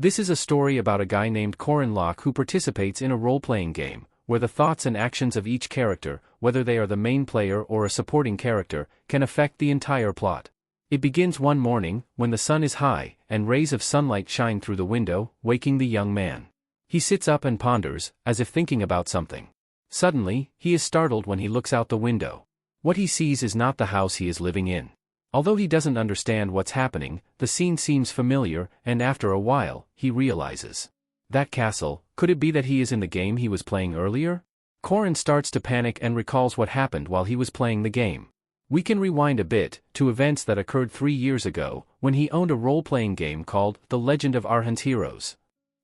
This is a story about a guy named Corin Locke who participates in a role-playing game, where the thoughts and actions of each character, whether they are the main player or a supporting character, can affect the entire plot. It begins one morning, when the sun is high, and rays of sunlight shine through the window, waking the young man. He sits up and ponders, as if thinking about something. Suddenly, he is startled when he looks out the window. What he sees is not the house he is living in. Although he doesn't understand what's happening, the scene seems familiar, and after a while, he realizes. That castle, could it be that he is in the game he was playing earlier? Corin starts to panic and recalls what happened while he was playing the game. We can rewind a bit, to events that occurred 3 years ago, when he owned a role-playing game called The Legend of Arhan's Heroes.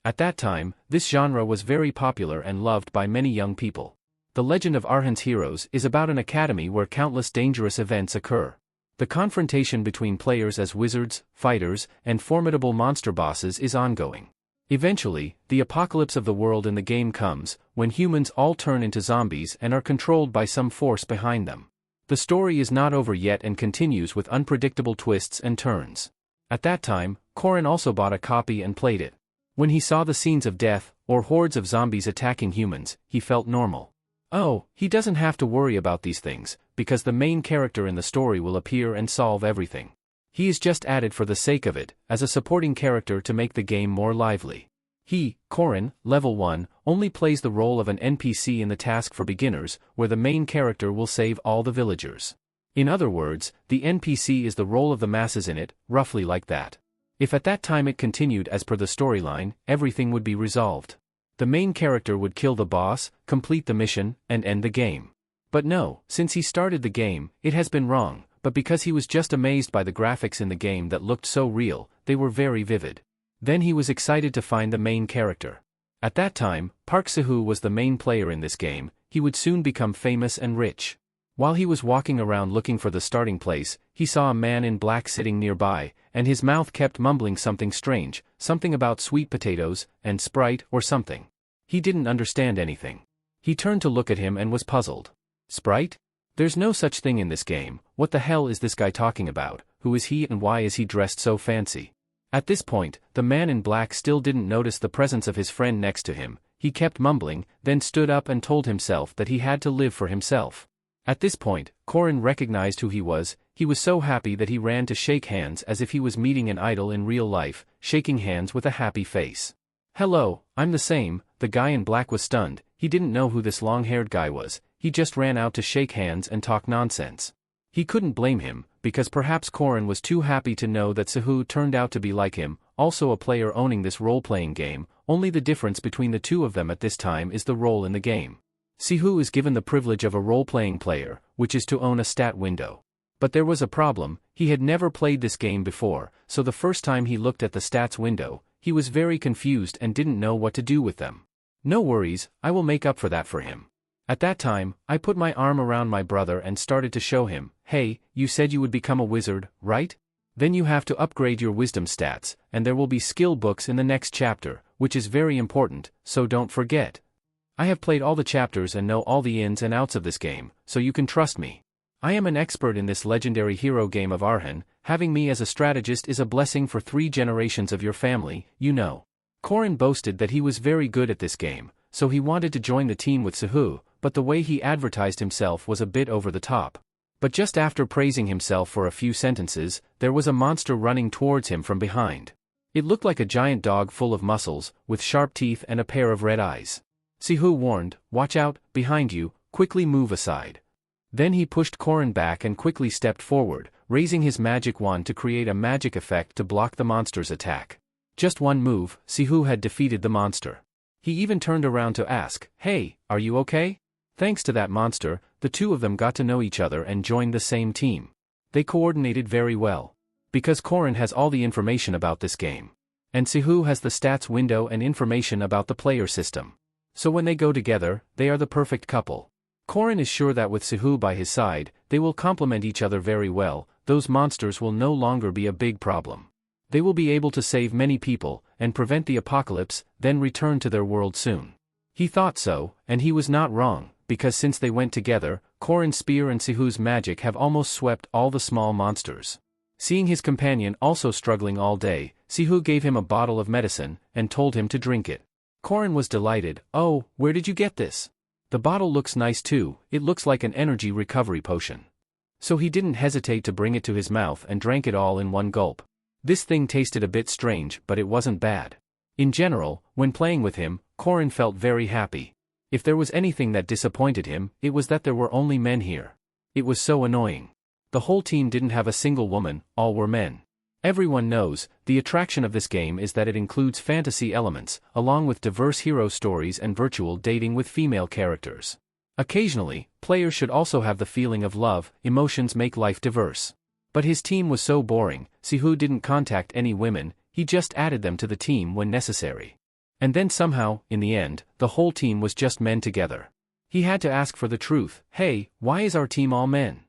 At that time, this genre was very popular and loved by many young people. The Legend of Arhan's Heroes is about an academy where countless dangerous events occur. The confrontation between players as wizards, fighters, and formidable monster bosses is ongoing. Eventually, the apocalypse of the world in the game comes, when humans all turn into zombies and are controlled by some force behind them. The story is not over yet and continues with unpredictable twists and turns. At that time, Corin also bought a copy and played it. When he saw the scenes of death, or hordes of zombies attacking humans, he felt normal. Oh, he doesn't have to worry about these things, because the main character in the story will appear and solve everything. He is just added for the sake of it, as a supporting character to make the game more lively. He, Corin, level 1, only plays the role of an NPC in the task for beginners, where the main character will save all the villagers. In other words, the NPC is the role of the masses in it, roughly like that. If at that time it continued as per the storyline, everything would be resolved. The main character would kill the boss, complete the mission, and end the game. But no, since he started the game, it has been wrong, but because he was just amazed by the graphics in the game that looked so real, they were very vivid. Then he was excited to find the main character. At that time, Park Seo-hoo was the main player in this game. He would soon become famous and rich. While he was walking around looking for the starting place, he saw a man in black sitting nearby, and his mouth kept mumbling something strange, something about sweet potatoes, and Sprite or something. He didn't understand anything. He turned to look at him and was puzzled. Sprite? There's no such thing in this game. What the hell is this guy talking about? Who is he and why is he dressed so fancy? At this point, the man in black still didn't notice the presence of his friend next to him. He kept mumbling, then stood up and told himself that he had to live for himself. At this point, Corin recognized who he was. He was so happy that he ran to shake hands as if he was meeting an idol in real life, shaking hands with a happy face. Hello, I'm the same. The guy in black was stunned. He didn't know who this long-haired guy was. He just ran out to shake hands and talk nonsense. He couldn't blame him, because perhaps Corin was too happy to know that Seo-hoo turned out to be like him, also a player owning this role-playing game. Only the difference between the two of them at this time is the role in the game. Seo-hoo is given the privilege of a role-playing player, which is to own a stat window. But there was a problem. He had never played this game before, so the first time he looked at the stats window, he was very confused and didn't know what to do with them. No worries, I will make up for that for him. At that time, I put my arm around my brother and started to show him, hey, you said you would become a wizard, right? Then you have to upgrade your wisdom stats, and there will be skill books in the next chapter, which is very important, so don't forget. I have played all the chapters and know all the ins and outs of this game, so you can trust me. I am an expert in this legendary hero game of Arhan. Having me as a strategist is a blessing for 3 generations of your family, you know. Corin boasted that he was very good at this game, so he wanted to join the team with Seo-hoo, but the way he advertised himself was a bit over the top. But just after praising himself for a few sentences, there was a monster running towards him from behind. It looked like a giant dog full of muscles, with sharp teeth and a pair of red eyes. Seo-hoo warned, watch out, behind you, quickly move aside. Then he pushed Corin back and quickly stepped forward, raising his magic wand to create a magic effect to block the monster's attack. Just one move, Seo-hoo had defeated the monster. He even turned around to ask, hey, are you okay? Thanks to that monster, the two of them got to know each other and joined the same team. They coordinated very well. Because Corin has all the information about this game. And Seo-hoo has the stats window and information about the player system. So when they go together, they are the perfect couple. Corin is sure that with Seo-hoo by his side, they will complement each other very well. Those monsters will no longer be a big problem. They will be able to save many people, and prevent the apocalypse, then return to their world soon. He thought so, and he was not wrong, because since they went together, Corin's spear and Seo-hoo's magic have almost swept all the small monsters. Seeing his companion also struggling all day, Sihu gave him a bottle of medicine, and told him to drink it. Korin was delighted. "Oh, where did you get this? The bottle looks nice too, it looks like an energy recovery potion." So he didn't hesitate to bring it to his mouth and drank it all in one gulp. This thing tasted a bit strange, but it wasn't bad. In general, when playing with him, Korin felt very happy. If there was anything that disappointed him, it was that there were only men here. It was so annoying. The whole team didn't have a single woman, all were men. Everyone knows, the attraction of this game is that it includes fantasy elements, along with diverse hero stories and virtual dating with female characters. Occasionally, players should also have the feeling of love, emotions make life diverse. But his team was so boring, Sihu didn't contact any women, he just added them to the team when necessary. And then somehow, in the end, the whole team was just men together. He had to ask for the truth, "Hey, why is our team all men?"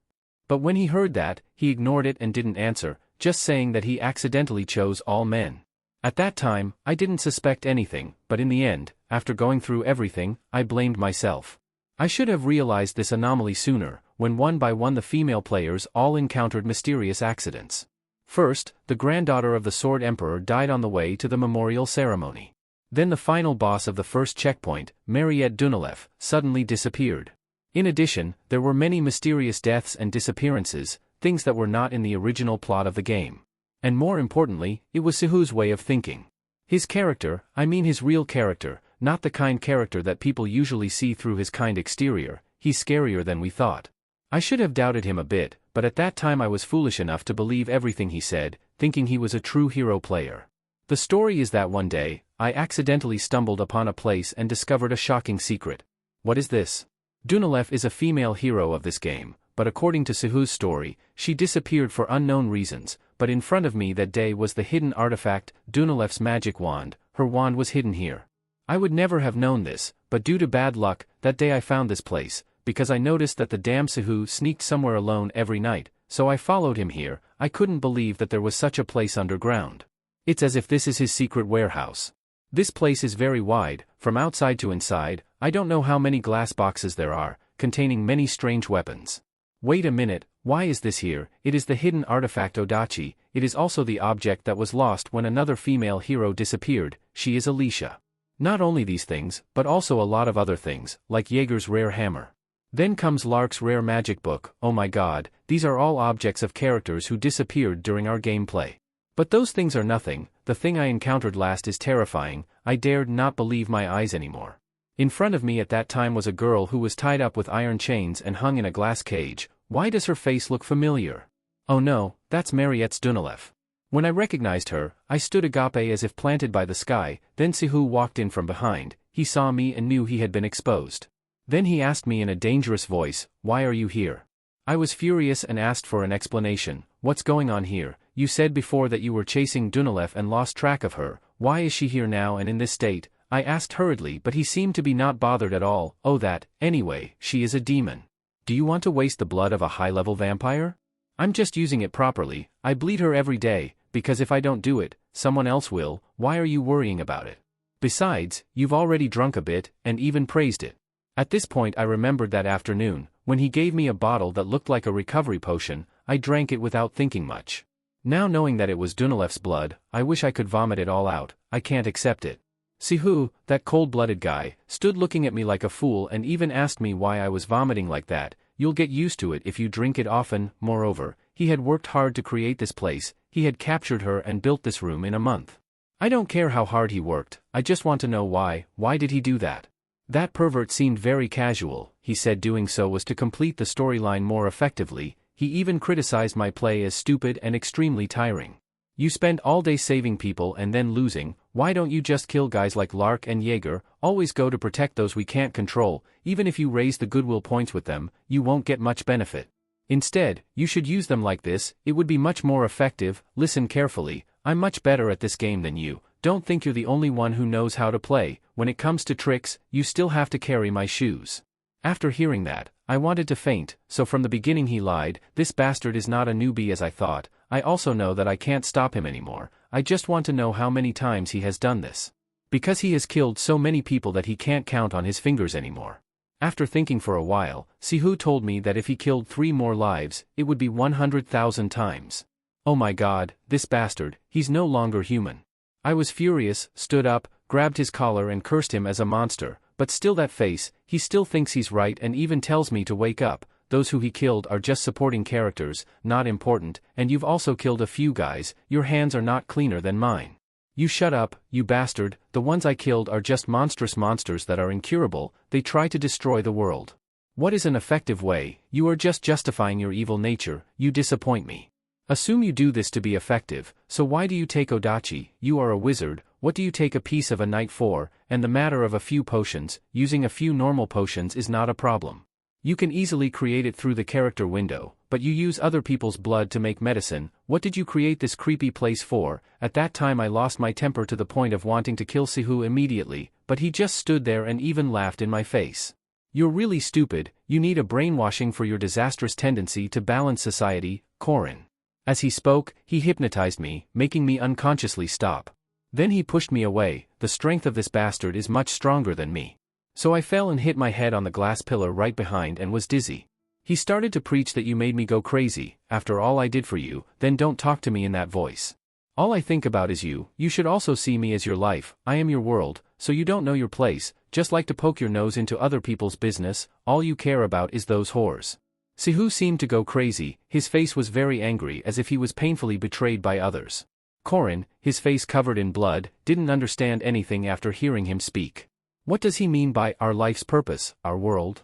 But when he heard that, he ignored it and didn't answer, just saying that he accidentally chose all men. At that time, I didn't suspect anything, but in the end, after going through everything, I blamed myself. I should have realized this anomaly sooner, when one by one the female players all encountered mysterious accidents. First, the granddaughter of the Sword Emperor died on the way to the memorial ceremony. Then the final boss of the first checkpoint, Mariette Dunolev, suddenly disappeared. In addition, there were many mysterious deaths and disappearances, things that were not in the original plot of the game. And more importantly, it was Sihu's way of thinking. His character, I mean his real character, not the kind character that people usually see through his kind exterior, he's scarier than we thought. I should have doubted him a bit, but at that time I was foolish enough to believe everything he said, thinking he was a true hero player. The story is that one day, I accidentally stumbled upon a place and discovered a shocking secret. What is this? Dunolev is a female hero of this game, but according to Sihu's story, she disappeared for unknown reasons, but in front of me that day was the hidden artifact, Dunolev's magic wand. Her wand was hidden here. I would never have known this, but due to bad luck, that day I found this place, because I noticed that the damn Sihu sneaked somewhere alone every night, so I followed him here. I couldn't believe that there was such a place underground. It's as if this is his secret warehouse. This place is very wide, from outside to inside. I don't know how many glass boxes there are, containing many strange weapons. Wait a minute, why is this here? It is the hidden artifact Odachi. It is also the object that was lost when another female hero disappeared. She is Alicia. Not only these things, but also a lot of other things, like Jaeger's rare hammer. Then comes Lark's rare magic book. Oh my god, these are all objects of characters who disappeared during our gameplay. But those things are nothing. The thing I encountered last is terrifying. I dared not believe my eyes anymore. In front of me at that time was a girl who was tied up with iron chains and hung in a glass cage. Why does her face look familiar? Oh no, that's Mariette Dunolev. When I recognized her, I stood agape as if planted by the sky. Then Sihu walked in from behind. He saw me and knew he had been exposed. Then he asked me in a dangerous voice, "Why are you here?" I was furious and asked for an explanation. "What's going on here? You said before that you were chasing Dunolev and lost track of her. Why is she here now and in this state?" I asked hurriedly, but he seemed to be not bothered at all. "Oh that, anyway, she is a demon. Do you want to waste the blood of a high-level vampire? I'm just using it properly. I bleed her every day, because if I don't do it, someone else will. Why are you worrying about it? Besides, you've already drunk a bit, and even praised it." At this point I remembered that afternoon, when he gave me a bottle that looked like a recovery potion. I drank it without thinking much. Now knowing that it was Dunolev's blood, I wish I could vomit it all out. I can't accept it. Sihu, that cold-blooded guy, stood looking at me like a fool and even asked me why I was vomiting like that. "You'll get used to it if you drink it often." Moreover, he had worked hard to create this place. He had captured her and built this room in a month. I don't care how hard he worked, I just want to know why. Why did he do that? That pervert seemed very casual. He said doing so was to complete the storyline more effectively. He even criticized my play as stupid and extremely tiring. You spend all day saving people and then losing. Why don't you just kill guys like Lark and Jaeger? Always go to protect those we can't control. Even if you raise the goodwill points with them, you won't get much benefit. Instead, you should use them like this. It would be much more effective. Listen carefully. I'm much better at this game than you. Don't think you're the only one who knows how to play. When it comes to tricks, you still have to carry my shoes. After hearing that, I wanted to faint. So from the beginning he lied. This bastard is not a newbie as I thought. I also know that I can't stop him anymore. I just want to know how many times he has done this. Because he has killed so many people that he can't count on his fingers anymore. After thinking for a while, Sihu told me that if he killed 3 more lives, it would be 100,000 times. Oh my god, this bastard, he's no longer human. I was furious, stood up, grabbed his collar and cursed him as a monster, but still that face, he still thinks he's right and even tells me to wake up. Those who he killed are just supporting characters, not important, and you've also killed a few guys, your hands are not cleaner than mine. You shut up, you bastard, the ones I killed are just monstrous monsters that are incurable, they try to destroy the world. What is an effective way? You are just justifying your evil nature, you disappoint me. Assume you do this to be effective, so why do you take Odachi? You are a wizard, what do you take a piece of a knight for, and the matter of a few potions, using a few normal potions is not a problem. You can easily create it through the character window, but you use other people's blood to make medicine. What did you create this creepy place for? At that time I lost my temper to the point of wanting to kill Sihu immediately, but he just stood there and even laughed in my face. You're really stupid, you need a brainwashing for your disastrous tendency to balance society, Corin. As he spoke, he hypnotized me, making me unconsciously stop. Then he pushed me away. The strength of this bastard is much stronger than me. So I fell and hit my head on the glass pillar right behind and was dizzy. He started to preach that you made me go crazy, after all I did for you, then don't talk to me in that voice. All I think about is you should also see me as your life, I am your world, so you don't know your place, just like to poke your nose into other people's business, all you care about is those whores. Sihu seemed to go crazy, his face was very angry as if he was painfully betrayed by others. Corin, his face covered in blood, didn't understand anything after hearing him speak. What does he mean by our life's purpose, our world?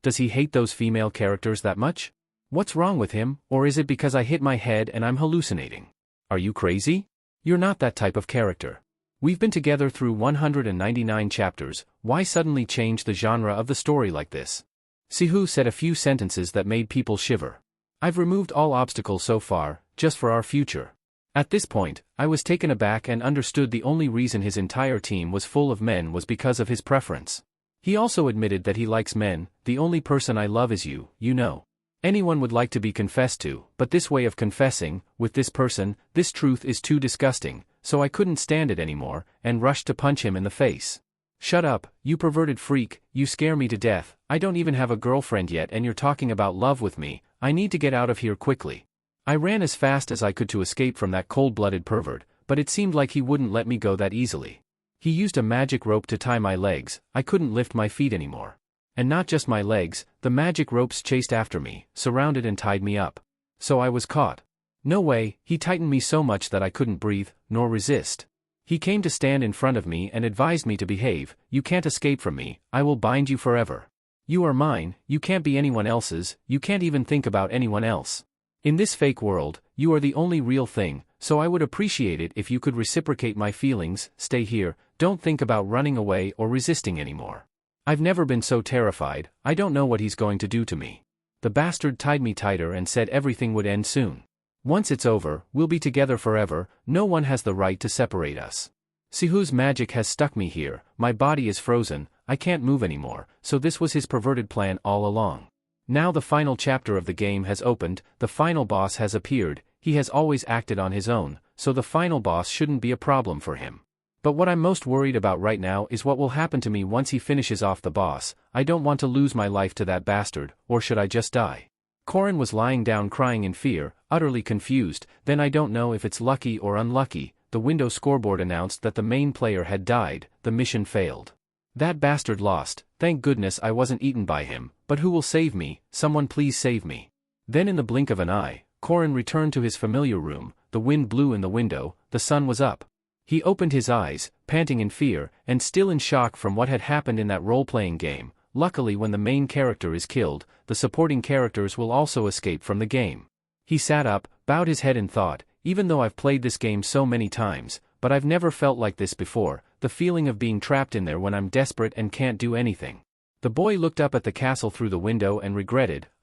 Does he hate those female characters that much? What's wrong with him, or is it because I hit my head and I'm hallucinating? Are you crazy? You're not that type of character. We've been together through 199 chapters, why suddenly change the genre of the story like this? Sihu said a few sentences that made people shiver. I've removed all obstacles so far, just for our future. At this point, I was taken aback and understood the only reason his entire team was full of men was because of his preference. He also admitted that he likes men. The only person I love is you, you know. Anyone would like to be confessed to, but this way of confessing, with this person, this truth is too disgusting, so I couldn't stand it anymore, and rushed to punch him in the face. Shut up, you perverted freak, you scare me to death, I don't even have a girlfriend yet and you're talking about love with me, I need to get out of here quickly. I ran as fast as I could to escape from that cold-blooded pervert, but it seemed like he wouldn't let me go that easily. He used a magic rope to tie my legs, I couldn't lift my feet anymore. And not just my legs, the magic ropes chased after me, surrounded and tied me up. So I was caught. No way, he tightened me so much that I couldn't breathe, nor resist. He came to stand in front of me and advised me to behave. You can't escape from me, I will bind you forever. You are mine, you can't be anyone else's, you can't even think about anyone else. In this fake world, you are the only real thing, so I would appreciate it if you could reciprocate my feelings, stay here, don't think about running away or resisting anymore. I've never been so terrified, I don't know what he's going to do to me. The bastard tied me tighter and said everything would end soon. Once it's over, we'll be together forever, no one has the right to separate us. Sihu's magic has stuck me here, my body is frozen, I can't move anymore, so this was his perverted plan all along. Now the final chapter of the game has opened, the final boss has appeared, he has always acted on his own, so the final boss shouldn't be a problem for him. But what I'm most worried about right now is what will happen to me once he finishes off the boss. I don't want to lose my life to that bastard, or should I just die? Corin was lying down crying in fear, utterly confused. Then I don't know if it's lucky or unlucky, the window scoreboard announced that the main player had died, the mission failed. That bastard lost, thank goodness I wasn't eaten by him, but who will save me? Someone please save me. Then in the blink of an eye, Corin returned to his familiar room, the wind blew in the window, the sun was up. He opened his eyes, panting in fear, and still in shock from what had happened in that role-playing game. Luckily when the main character is killed, the supporting characters will also escape from the game. He sat up, bowed his head and thought, even though I've played this game so many times, but I've never felt like this before, the feeling of being trapped in there when I'm desperate and can't do anything. The boy looked up at the castle through the window and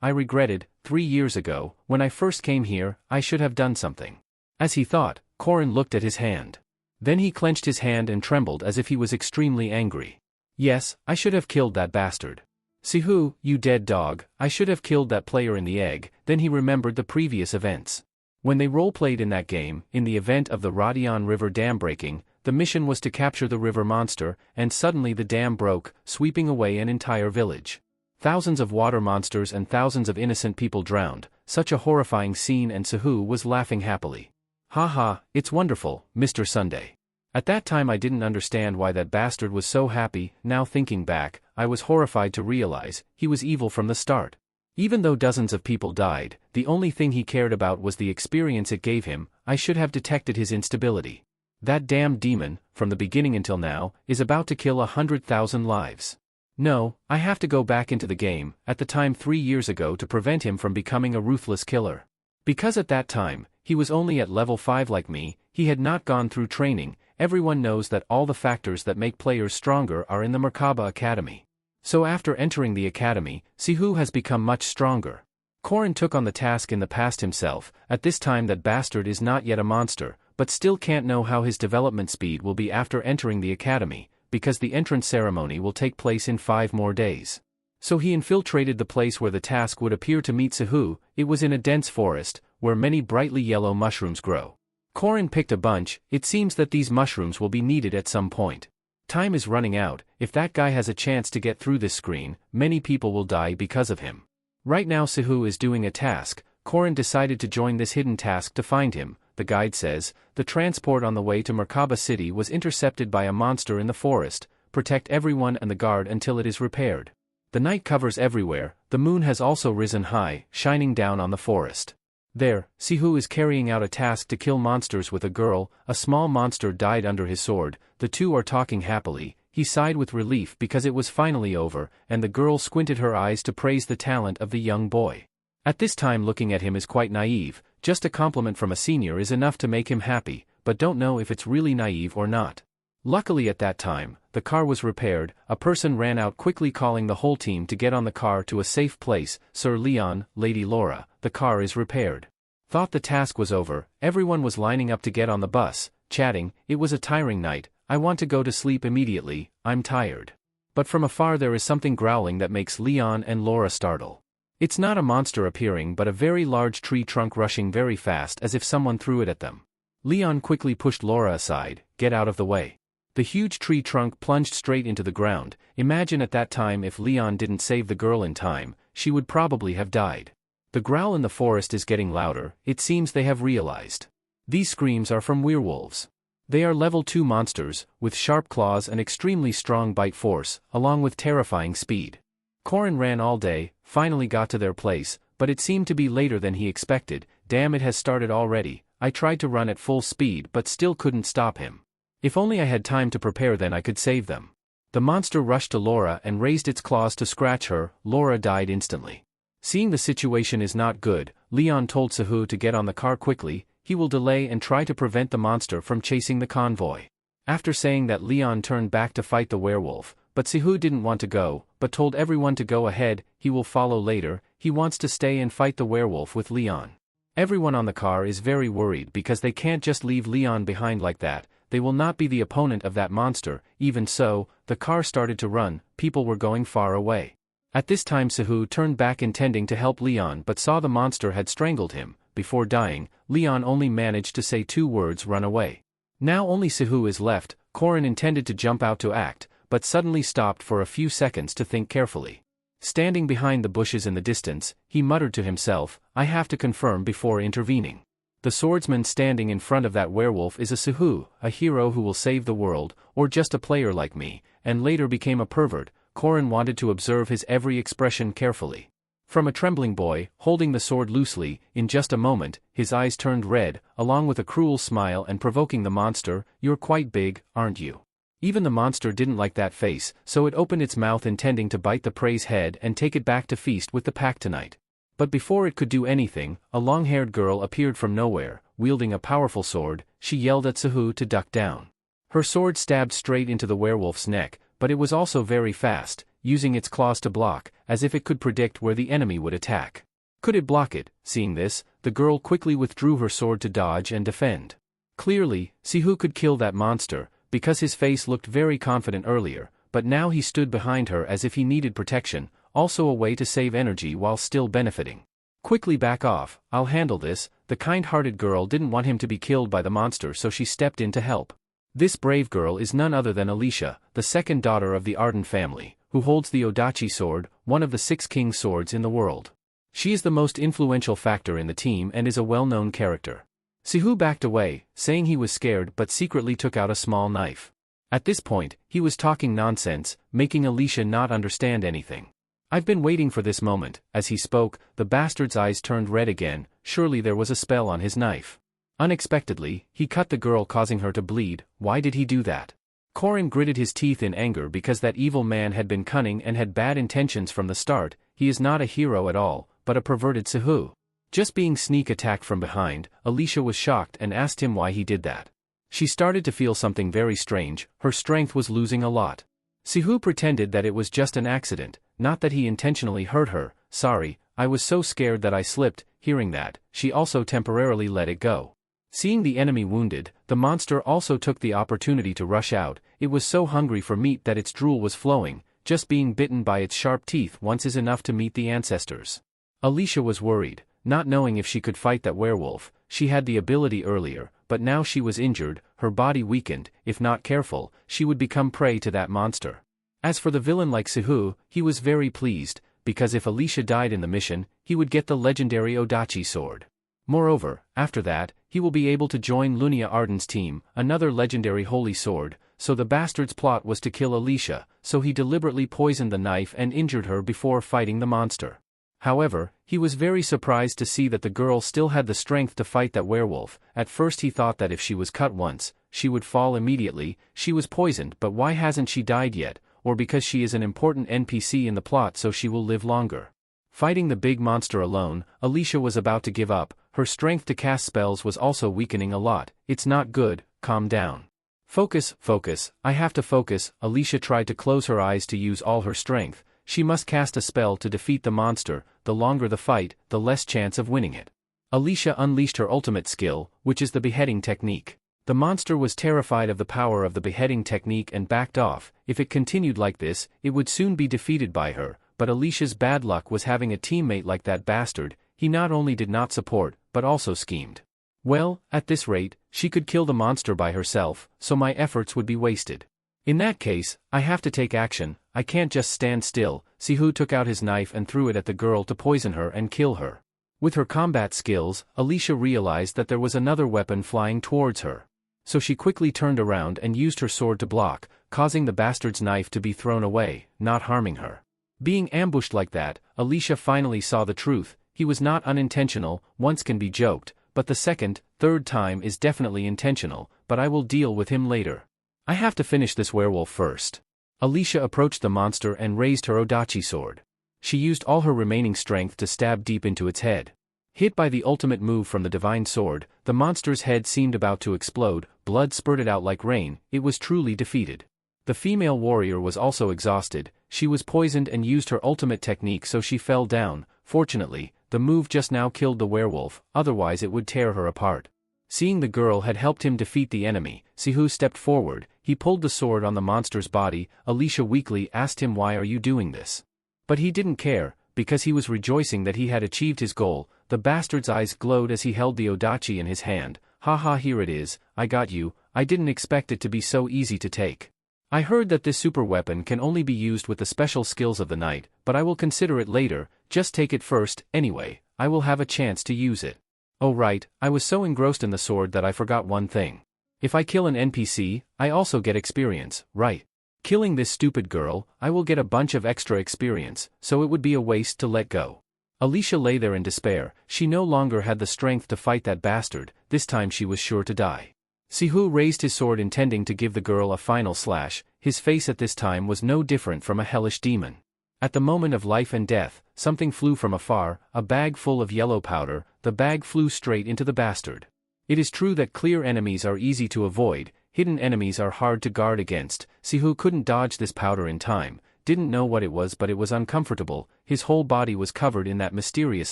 I regretted, 3 years ago, when I first came here, I should have done something. As he thought, Corin looked at his hand. Then he clenched his hand and trembled as if he was extremely angry. Yes, I should have killed that bastard. Sihu, you dead dog, I should have killed that player in the egg. Then he remembered the previous events. When they role-played in that game, in the event of the Radion River dam breaking, the mission was to capture the river monster, and suddenly the dam broke, sweeping away an entire village. Thousands of water monsters and thousands of innocent people drowned. such a horrifying scene, and Suhu was laughing happily. Haha, it's wonderful, Mr. Sunday. At that time I didn't understand why that bastard was so happy. Now thinking back, I was horrified to realize he was evil from the start. Even though dozens of people died, the only thing he cared about was the experience it gave him. I should have detected his instability. That damned demon, from the beginning until now, is about to kill 100,000 lives. No, I have to go back into the game, at the time 3 years ago, to prevent him from becoming a ruthless killer. Because at that time, he was only at level 5 like me, he had not gone through training. Everyone knows that all the factors that make players stronger are in the Merkaba Academy. So after entering the academy, Suhu has become much stronger. Korin took on the task in the past himself. At this time that bastard is not yet a monster, but still can't know how his development speed will be after entering the academy, because the entrance ceremony will take place in 5 more days. So he infiltrated the place where the task would appear to meet Suhu. It was in a dense forest, where many brightly yellow mushrooms grow. Korin picked a bunch. It seems that these mushrooms will be needed at some point. Time is running out. If that guy has a chance to get through this screen, many people will die because of him. Right now Suhu is doing a task. Korin decided to join this hidden task to find him. The guide says, the transport on the way to Merkaba City was intercepted by a monster in the forest. Protect everyone and the guard until it is repaired. The night covers everywhere. The moon has also risen high, shining down on the forest. There, Suhu is carrying out a task to kill monsters with a girl. A small monster died under his sword. The two are talking happily. He sighed with relief because it was finally over, and the girl squinted her eyes to praise the talent of the young boy. At this time looking at him is quite naive. Just a compliment from a senior is enough to make him happy, but don't know if it's really naive or not. Luckily at that time, the car was repaired. A person ran out quickly calling the whole team to get on the car to a safe place. Sir Leon, Lady Laura, the car is repaired. Thought the task was over. Everyone was lining up to get on the bus, chatting. It was a tiring night. I want to go to sleep immediately. I'm tired. But from afar there is something growling that makes Leon and Laura startle. It's not a monster appearing but a very large tree trunk rushing very fast as if someone threw it at them. Leon quickly pushed Laura aside. Get out of the way. The huge tree trunk plunged straight into the ground. Imagine at that time if Leon didn't save the girl in time, she would probably have died. The growl in the forest is getting louder. It seems they have realized. These screams are from werewolves. They are level 2 monsters, with sharp claws and extremely strong bite force, along with terrifying speed. Korin ran all day, finally got to their place, but it seemed to be later than he expected. Damn, it has started already. I tried to run at full speed but still couldn't stop him. If only I had time to prepare, then I could save them. The monster rushed to Laura and raised its claws to scratch her. Laura died instantly. Seeing the situation is not good, Leon told Suhu to get on the car quickly. He will delay and try to prevent the monster from chasing the convoy. After saying that, Leon turned back to fight the werewolf, but Suhu didn't want to go, but told everyone to go ahead. He will follow later. He wants to stay and fight the werewolf with Leon. Everyone on the car is very worried because they can't just leave Leon behind like that. They will not be the opponent of that monster. Even so, the car started to run. People were going far away. At this time Suhu turned back intending to help Leon but saw the monster had strangled him. Before dying, Leon only managed to say 2 words: run away. Now only Suhu is left. Korin intended to jump out to act, but suddenly stopped for a few seconds to think carefully. Standing behind the bushes in the distance, he muttered to himself, I have to confirm before intervening. The swordsman standing in front of that werewolf is a Suhu, a hero who will save the world, or just a player like me, and later became a pervert. Korin wanted to observe his every expression carefully. From a trembling boy, holding the sword loosely, in just a moment, his eyes turned red, along with a cruel smile and provoking the monster, you're quite big, aren't you? Even the monster didn't like that face, so it opened its mouth intending to bite the prey's head and take it back to feast with the pack tonight. But before it could do anything, a long-haired girl appeared from nowhere, wielding a powerful sword. She yelled at Suhu to duck down. Her sword stabbed straight into the werewolf's neck, but it was also very fast, using its claws to block, as if it could predict where the enemy would attack. Could it block it? Seeing this, the girl quickly withdrew her sword to dodge and defend. Clearly, Suhu could kill that monster, because his face looked very confident earlier, but now he stood behind her as if he needed protection, also a way to save energy while still benefiting. Quickly back off, I'll handle this. The kind-hearted girl didn't want him to be killed by the monster, so she stepped in to help. This brave girl is none other than Alicia, the second daughter of the Arden family, who holds the Odachi sword, one of the 6 king swords in the world. She is the most influential factor in the team and is a well-known character. Sihu backed away, saying he was scared but secretly took out a small knife. At this point, he was talking nonsense, making Alicia not understand anything. I've been waiting for this moment. As he spoke, the bastard's eyes turned red again. Surely there was a spell on his knife. Unexpectedly, he cut the girl, causing her to bleed. Why did he do that? Korin gritted his teeth in anger because that evil man had been cunning and had bad intentions from the start. He is not a hero at all, but a perverted Sihu. Just being sneak attacked from behind, Alicia was shocked and asked him why he did that. She started to feel something very strange. Her strength was losing a lot. Sihu pretended that it was just an accident, not that he intentionally hurt her. Sorry, I was so scared that I slipped. Hearing that, she also temporarily let it go. Seeing the enemy wounded, the monster also took the opportunity to rush out. It was so hungry for meat that its drool was flowing. Just being bitten by its sharp teeth once is enough to meet the ancestors. Alicia was worried, not knowing if she could fight that werewolf. She had the ability earlier, but now she was injured, her body weakened. If not careful, she would become prey to that monster. As for the villain like Sihu, he was very pleased, because if Alicia died in the mission, he would get the legendary Odachi sword. Moreover, after that, he will be able to join Lunia Arden's team, another legendary holy sword. So the bastard's plot was to kill Alicia, so he deliberately poisoned the knife and injured her before fighting the monster. However, he was very surprised to see that the girl still had the strength to fight that werewolf. At first he thought that if she was cut once, she would fall immediately. She was poisoned, but why hasn't she died yet? Or because she is an important NPC in the plot so she will live longer. Fighting the big monster alone, Alicia was about to give up. Her strength to cast spells was also weakening a lot. It's not good. Calm down. Focus, focus, I have to focus. Alicia tried to close her eyes to use all her strength. She must cast a spell to defeat the monster. The longer the fight, the less chance of winning it. Alicia unleashed her ultimate skill, which is the beheading technique. The monster was terrified of the power of the beheading technique and backed off. If it continued like this, it would soon be defeated by her. But Alicia's bad luck was having a teammate like that bastard. He not only did not support, but also schemed. Well, at this rate, she could kill the monster by herself, so my efforts would be wasted. In that case, I have to take action. I can't just stand still. Sihu took out his knife and threw it at the girl to poison her and kill her. With her combat skills, Alicia realized that there was another weapon flying towards her. So she quickly turned around and used her sword to block, causing the bastard's knife to be thrown away, not harming her. Being ambushed like that, Alicia finally saw the truth. He was not unintentional. Once can be joked, but the second, third time is definitely intentional, but I will deal with him later. I have to finish this werewolf first. Alicia approached the monster and raised her Odachi sword. She used all her remaining strength to stab deep into its head. Hit by the ultimate move from the divine sword, the monster's head seemed about to explode. Blood spurted out like rain. It was truly defeated. The female warrior was also exhausted. She was poisoned and used her ultimate technique, so she fell down. Fortunately, the move just now killed the werewolf, otherwise it would tear her apart. Seeing the girl had helped him defeat the enemy, Sihu stepped forward. He pulled the sword on the monster's body. Alicia weakly asked him, why are you doing this? But he didn't care, because he was rejoicing that he had achieved his goal. The bastard's eyes glowed as he held the Odachi in his hand. Haha, here it is. I got you. I didn't expect it to be so easy to take. I heard that this super weapon can only be used with the special skills of the knight, but I will consider it later. Just take it first. Anyway, I will have a chance to use it. Oh right, I was so engrossed in the sword that I forgot one thing. If I kill an NPC, I also get experience, right? Killing this stupid girl, I will get a bunch of extra experience, so it would be a waste to let go. Alicia lay there in despair. She no longer had the strength to fight that bastard. This time she was sure to die. Sihu raised his sword intending to give the girl a final slash. His face at this time was no different from a hellish demon. At the moment of life and death, something flew from afar, a bag full of yellow powder. The bag flew straight into the bastard. It is true that clear enemies are easy to avoid, hidden enemies are hard to guard against. Sihu couldn't dodge this powder in time, didn't know what it was, but it was uncomfortable. His whole body was covered in that mysterious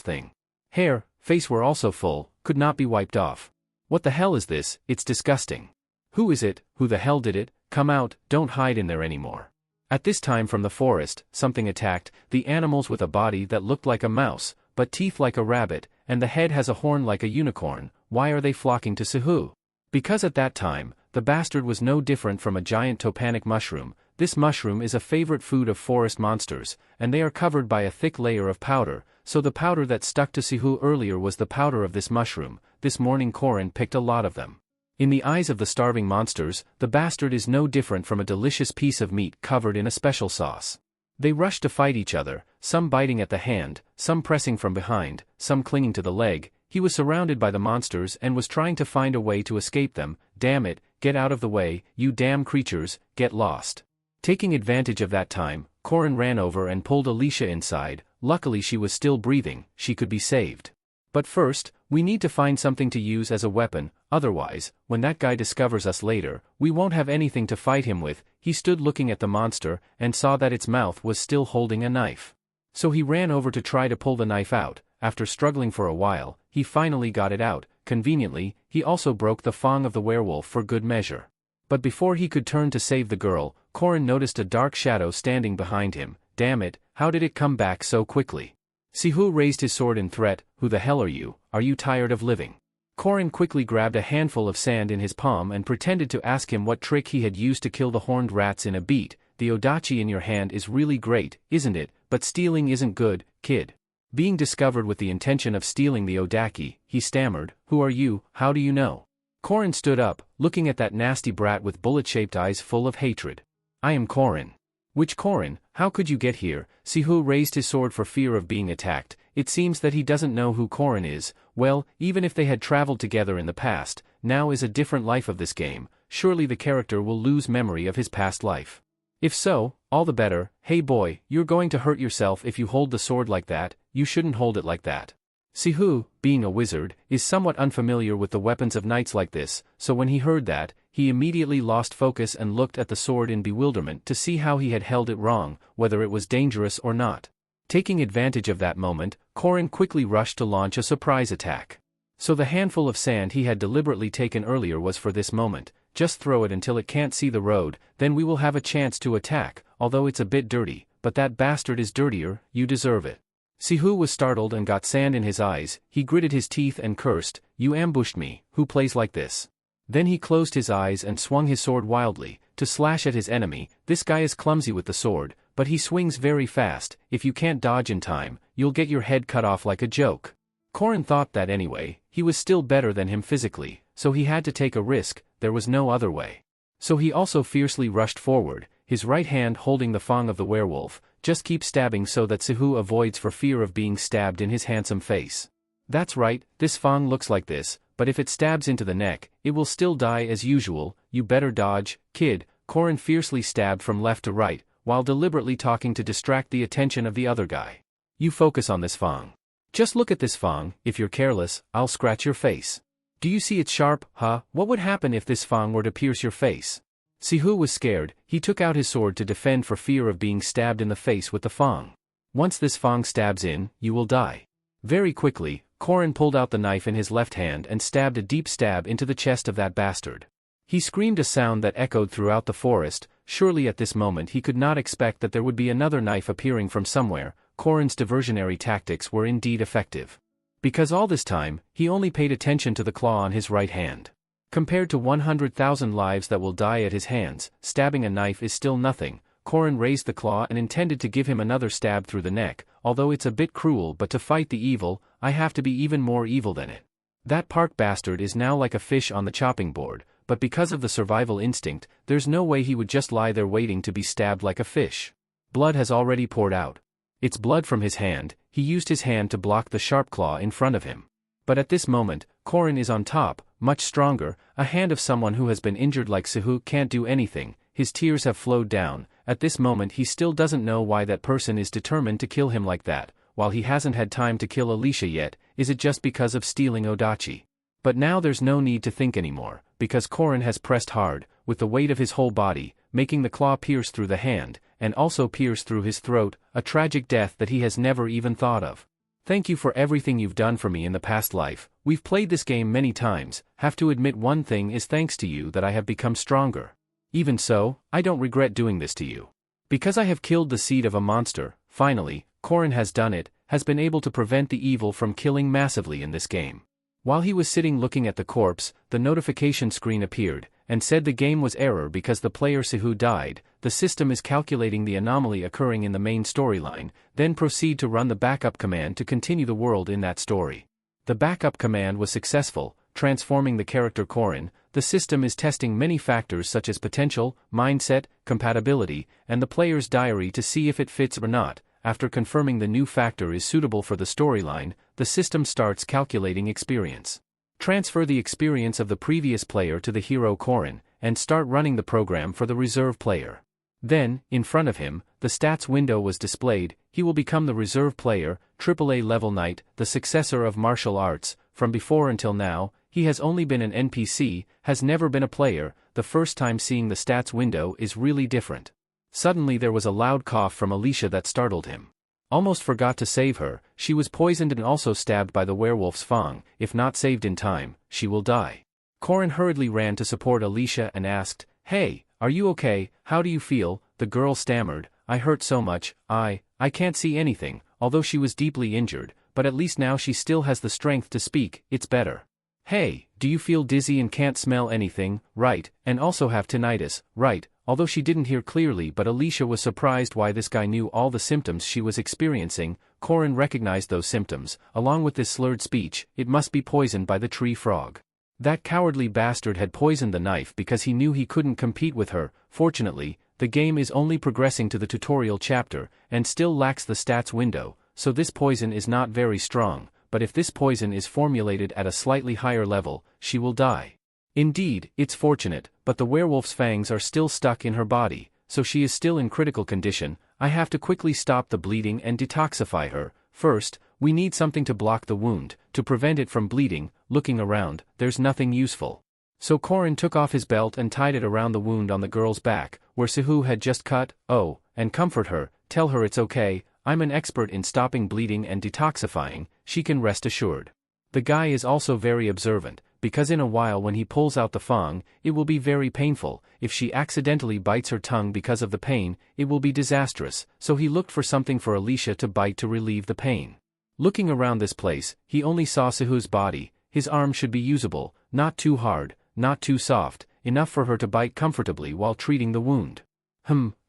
thing. Hair, face were also full, could not be wiped off. What the hell is this? It's disgusting. Who is it? Who the hell did it? Come out, don't hide in there anymore. At this time from the forest, something attacked, the animals with a body that looked like a mouse, but teeth like a rabbit, and the head has a horn like a unicorn. Why are they flocking to Sihu? Because at that time, the bastard was no different from a giant topanic mushroom. This mushroom is a favorite food of forest monsters, and they are covered by a thick layer of powder, so the powder that stuck to Sihu earlier was the powder of this mushroom. This morning Korin picked a lot of them. In the eyes of the starving monsters, the bastard is no different from a delicious piece of meat covered in a special sauce. They rushed to fight each other, some biting at the hand, some pressing from behind, some clinging to the leg. He was surrounded by the monsters and was trying to find a way to escape them. Damn it, get out of the way, you damn creatures, get lost. Taking advantage of that time, Korin ran over and pulled Alicia inside. Luckily she was still breathing, she could be saved. But first, we need to find something to use as a weapon, otherwise, when that guy discovers us later, we won't have anything to fight him with. He stood looking at the monster, and saw that its mouth was still holding a knife. So he ran over to try to pull the knife out. After struggling for a while, he finally got it out. Conveniently, he also broke the fang of the werewolf for good measure. But before he could turn to save the girl, Korin noticed a dark shadow standing behind him. Damn it, how did it come back so quickly? Sihu raised his sword in threat. Who the hell are you? Are you tired of living? Korin quickly grabbed a handful of sand in his palm and pretended to ask him what trick he had used to kill the horned rats in a beat. The odachi in your hand is really great, isn't it? But stealing isn't good, kid. Being discovered with the intention of stealing the odaki, he stammered. Who are you? How do you know? Korin stood up, looking at that nasty brat with bullet-shaped eyes full of hatred. I am Korin. Which Korin? How could you get here? Sihu raised his sword for fear of being attacked. It seems that he doesn't know who Korin is. Well, even if they had traveled together in the past, now is a different life of this game. Surely the character will lose memory of his past life. If so, all the better. Hey boy, you're going to hurt yourself if you hold the sword like that. You shouldn't hold it like that. Sihu, being a wizard, is somewhat unfamiliar with the weapons of knights like this, so when he heard that, he immediately lost focus and looked at the sword in bewilderment to see how he had held it wrong, whether it was dangerous or not. Taking advantage of that moment, Korin quickly rushed to launch a surprise attack. So the handful of sand he had deliberately taken earlier was for this moment. Just throw it until it can't see the road, then we will have a chance to attack, although it's a bit dirty, but that bastard is dirtier, you deserve it. Sihu was startled and got sand in his eyes. He gritted his teeth and cursed, you ambushed me, who plays like this? Then he closed his eyes and swung his sword wildly, to slash at his enemy. This guy is clumsy with the sword, but he swings very fast. If you can't dodge in time, you'll get your head cut off like a joke. Korin thought that anyway. He was still better than him physically, so he had to take a risk. There was no other way. So he also fiercely rushed forward, his right hand holding the fang of the werewolf. Just keep stabbing so that Sihu avoids for fear of being stabbed in his handsome face. That's right, this fang looks like this, but if it stabs into the neck, it will still die as usual. You better dodge, kid. Korin fiercely stabbed from left to right, while deliberately talking to distract the attention of the other guy. You focus on this fang. Just look at this fang. If you're careless, I'll scratch your face. Do you see it's sharp, huh? What would happen if this fang were to pierce your face? Sihu was scared. He took out his sword to defend for fear of being stabbed in the face with the fang. Once this fang stabs in, you will die. Very quickly, Korin pulled out the knife in his left hand and stabbed a deep stab into the chest of that bastard. He screamed a sound that echoed throughout the forest. Surely at this moment he could not expect that there would be another knife appearing from somewhere. Korin's diversionary tactics were indeed effective. Because all this time, he only paid attention to the claw on his right hand. Compared to 100,000 lives that will die at his hands, stabbing a knife is still nothing. Korin raised the claw and intended to give him another stab through the neck. Although it's a bit cruel, but to fight the evil, I have to be even more evil than it. That park bastard is now like a fish on the chopping board, but because of the survival instinct, there's no way he would just lie there waiting to be stabbed like a fish. Blood has already poured out. It's blood from his hand. He used his hand to block the sharp claw in front of him. But at this moment, Korin is on top, much stronger. A hand of someone who has been injured like Sihu can't do anything. His tears have flowed down. At this moment he still doesn't know why that person is determined to kill him like that, while he hasn't had time to kill Alicia yet. Is it just because of stealing odachi? But now there's no need to think anymore, because Korin has pressed hard, with the weight of his whole body, making the claw pierce through the hand, and also pierce through his throat, a tragic death that he has never even thought of. Thank you for everything you've done for me in the past life. We've played this game many times. Have to admit one thing is thanks to you that I have become stronger. Even so, I don't regret doing this to you. Because I have killed the seed of a monster, finally, Korin has done it, has been able to prevent the evil from killing massively in this game. While he was sitting looking at the corpse, the notification screen appeared, and said the game was error because the player Sihu died. The system is calculating the anomaly occurring in the main storyline, then proceed to run the backup command to continue the world in that story. The backup command was successful, transforming the character Korin. The system is testing many factors such as potential, mindset, compatibility, and the player's diary to see if it fits or not. After confirming the new factor is suitable for the storyline, the system starts calculating experience. Transfer the experience of the previous player to the hero Korin, and start running the program for the reserve player. Then, in front of him, the stats window was displayed. He will become the reserve player, AAA level knight, the successor of martial arts. From before until now, he has only been an NPC, has never been a player. The first time seeing the stats window is really different. Suddenly there was a loud cough from Alicia that startled him. Almost forgot to save her. She was poisoned and also stabbed by the werewolf's fang. If not saved in time, she will die. Korin hurriedly ran to support Alicia and asked, "Hey, are you okay? How do you feel?" The girl stammered, "I hurt so much, I can't see anything," although she was deeply injured, but at least now she still has the strength to speak. "It's better." "Hey, do you feel dizzy and can't smell anything?" "Right, and also have tinnitus." "Right," although she didn't hear clearly, but Alicia was surprised why this guy knew all the symptoms she was experiencing. Korin recognized those symptoms, along with this slurred speech. It must be poisoned by the tree frog. That cowardly bastard had poisoned the knife because he knew he couldn't compete with her. Fortunately, the game is only progressing to the tutorial chapter, and still lacks the stats window, so this poison is not very strong, but if this poison is formulated at a slightly higher level, she will die. Indeed, it's fortunate, but the werewolf's fangs are still stuck in her body, so she is still in critical condition. I have to quickly stop the bleeding and detoxify her. First, we need something to block the wound, to prevent it from bleeding. Looking around, there's nothing useful. So Korin took off his belt and tied it around the wound on the girl's back, where Sihu had just cut. "Oh, and comfort her, tell her it's okay, I'm an expert in stopping bleeding and detoxifying, she can rest assured." The guy is also very observant, because in a while when he pulls out the fang, it will be very painful. If she accidentally bites her tongue because of the pain, it will be disastrous, so he looked for something for Alicia to bite to relieve the pain. Looking around this place, he only saw Sihu's body. His arm should be usable, not too hard, not too soft, enough for her to bite comfortably while treating the wound.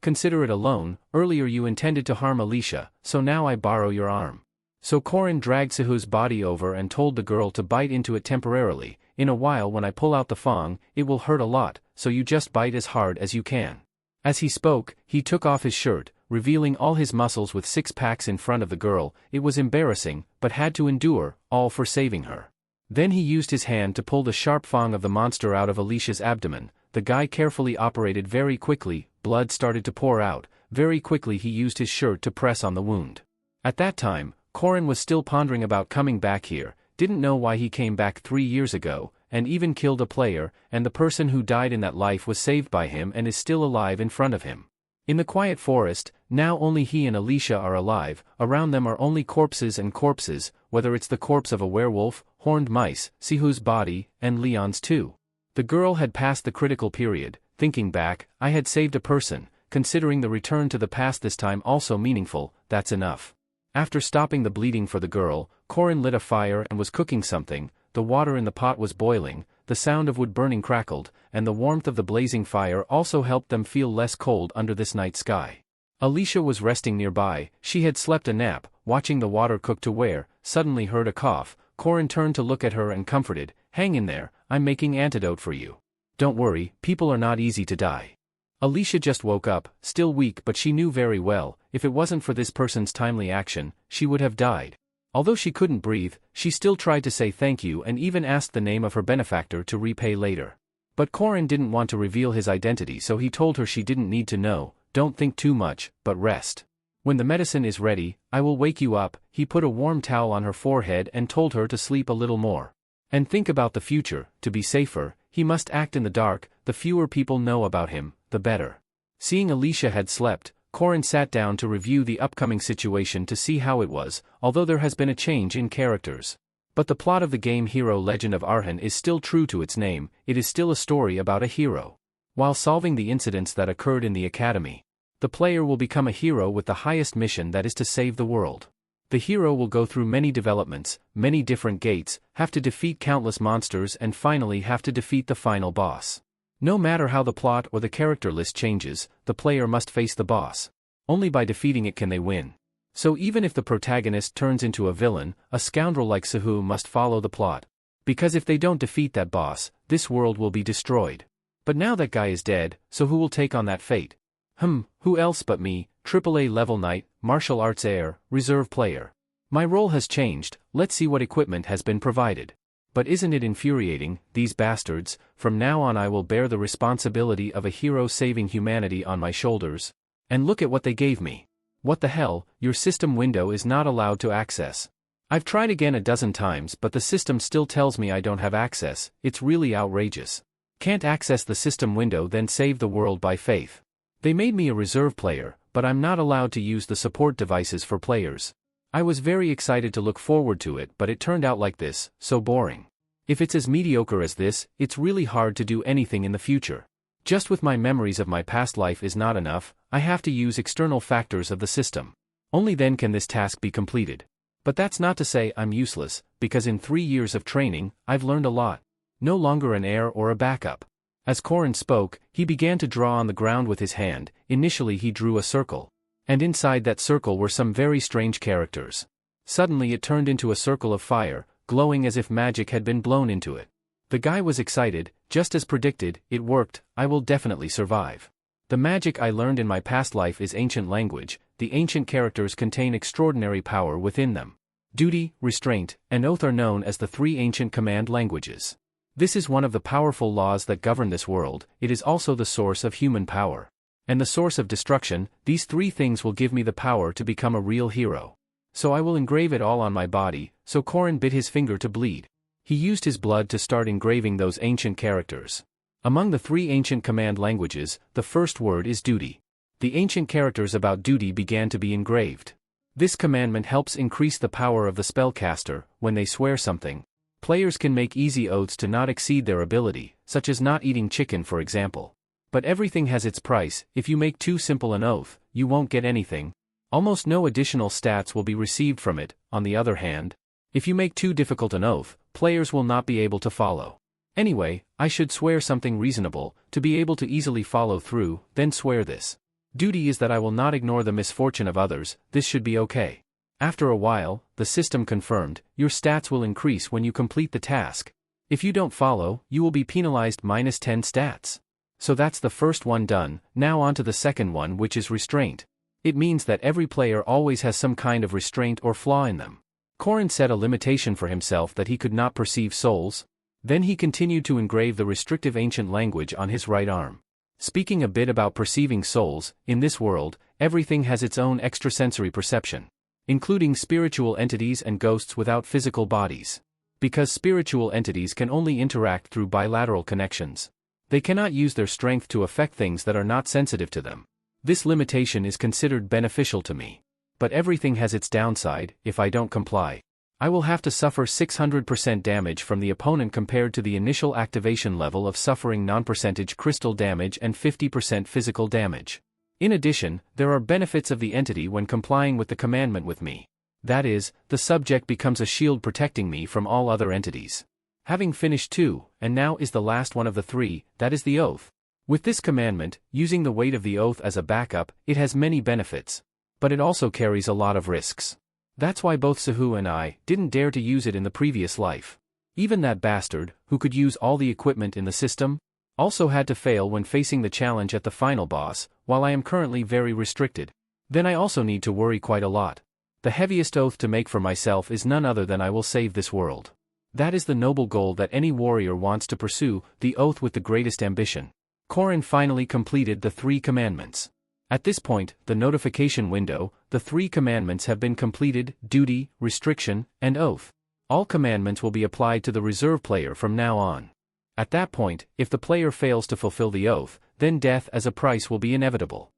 Consider it a loan. Earlier you intended to harm Alicia, so now I borrow your arm. So Korin dragged Sihu's body over and told the girl to bite into it temporarily. In a while when I pull out the fang, it will hurt a lot, so you just bite as hard as you can. As he spoke, he took off his shirt, revealing all his muscles with 6 packs in front of the girl. It was embarrassing, but had to endure, all for saving her. Then he used his hand to pull the sharp fang of the monster out of Alicia's abdomen. The guy carefully operated very quickly. Blood started to pour out. Very quickly he used his shirt to press on the wound. At that time, Korin was still pondering about coming back here, didn't know why he came back 3 years ago, and even killed a player, and the person who died in that life was saved by him and is still alive in front of him. In the quiet forest, now only he and Alicia are alive. Around them are only corpses and corpses, whether it's the corpse of a werewolf, horned mice, Sihu's body, and Leon's too. The girl had passed the critical period. Thinking back, I had saved a person, considering the return to the past this time also meaningful. That's enough. After stopping the bleeding for the girl, Korin lit a fire and was cooking something. The water in the pot was boiling, the sound of wood burning crackled, and the warmth of the blazing fire also helped them feel less cold under this night sky. Alicia was resting nearby. She had slept a nap, watching the water cook to where, suddenly heard a cough. Korin turned to look at her and comforted, "Hang in there, I'm making antidote for you. Don't worry, people are not easy to die." Alicia just woke up, still weak, but she knew very well, if it wasn't for this person's timely action, she would have died. Although she couldn't breathe, she still tried to say thank you and even asked the name of her benefactor to repay later. But Korin didn't want to reveal his identity, so he told her she didn't need to know. Don't think too much, but rest. When the medicine is ready, I will wake you up. He put a warm towel on her forehead and told her to sleep a little more. And think about the future. To be safer, he must act in the dark. The fewer people know about him, the better. Seeing Alicia had slept, Korin sat down to review the upcoming situation to see how it was, although there has been a change in characters. But the plot of the game Hero Legend of Arhan is still true to its name. It is still a story about a hero. While solving the incidents that occurred in the academy, the player will become a hero with the highest mission, that is to save the world. The hero will go through many developments, many different gates, have to defeat countless monsters and finally have to defeat the final boss. No matter how the plot or the character list changes, the player must face the boss. Only by defeating it can they win. So even if the protagonist turns into a villain, a scoundrel like Suhu must follow the plot. Because if they don't defeat that boss, this world will be destroyed. But now that guy is dead, so who will take on that fate? Who else but me, AAA level knight, martial arts heir, reserve player. My role has changed, let's see what equipment has been provided. But isn't it infuriating, these bastards? From now on I will bear the responsibility of a hero saving humanity on my shoulders. And look at what they gave me. What the hell, your system window is not allowed to access. I've tried again a dozen times but the system still tells me I don't have access, it's really outrageous. Can't access the system window then save the world by faith. They made me a reserve player, but I'm not allowed to use the support devices for players. I was very excited to look forward to it but it turned out like this, so boring. If it's as mediocre as this, it's really hard to do anything in the future. Just with my memories of my past life is not enough, I have to use external factors of the system. Only then can this task be completed. But that's not to say I'm useless, because in 3 years of training, I've learned a lot. No longer an heir or a backup. As Korin spoke, he began to draw on the ground with his hand. Initially he drew a circle. And inside that circle were some very strange characters. Suddenly it turned into a circle of fire, glowing as if magic had been blown into it. The guy was excited, just as predicted, it worked, I will definitely survive. The magic I learned in my past life is ancient language, the ancient characters contain extraordinary power within them. Duty, restraint, and oath are known as the 3 ancient command languages. This is one of the powerful laws that govern this world, it is also the source of human power. And the source of destruction, these 3 things will give me the power to become a real hero. So I will engrave it all on my body, so Korin bit his finger to bleed. He used his blood to start engraving those ancient characters. Among the 3 ancient command languages, the first word is duty. The ancient characters about duty began to be engraved. This commandment helps increase the power of the spellcaster. When they swear something, players can make easy oaths to not exceed their ability, such as not eating chicken for example. But everything has its price, if you make too simple an oath, you won't get anything. Almost no additional stats will be received from it. On the other hand, if you make too difficult an oath, players will not be able to follow. Anyway, I should swear something reasonable, to be able to easily follow through, then swear this. Duty is that I will not ignore the misfortune of others, this should be okay. After a while, the system confirmed, your stats will increase when you complete the task. If you don't follow, you will be penalized -10 stats. So that's the first one done, now on to the second one which is restraint. It means that every player always has some kind of restraint or flaw in them. Korin set a limitation for himself that he could not perceive souls. Then he continued to engrave the restrictive ancient language on his right arm. Speaking a bit about perceiving souls, in this world, everything has its own extrasensory perception, including spiritual entities and ghosts without physical bodies. Because spiritual entities can only interact through bilateral connections. They cannot use their strength to affect things that are not sensitive to them. This limitation is considered beneficial to me. But everything has its downside. If I don't comply, I will have to suffer 600% damage from the opponent compared to the initial activation level of suffering non-percentage crystal damage and 50% physical damage. In addition, there are benefits of the entity when complying with the commandment with me. That is, the subject becomes a shield protecting me from all other entities. Having finished 2, and now is the last one of the 3, that is the oath. With this commandment, using the weight of the oath as a backup, it has many benefits. But it also carries a lot of risks. That's why both Suhu and I didn't dare to use it in the previous life. Even that bastard, who could use all the equipment in the system, also had to fail when facing the challenge at the final boss, while I am currently very restricted. Then I also need to worry quite a lot. The heaviest oath to make for myself is none other than I will save this world. That is the noble goal that any warrior wants to pursue, the oath with the greatest ambition. Korin finally completed the 3 commandments. At this point, the notification window, the 3 commandments have been completed, duty, restriction, and oath. All commandments will be applied to the reserve player from now on. At that point, if the player fails to fulfill the oath, then death as a price will be inevitable.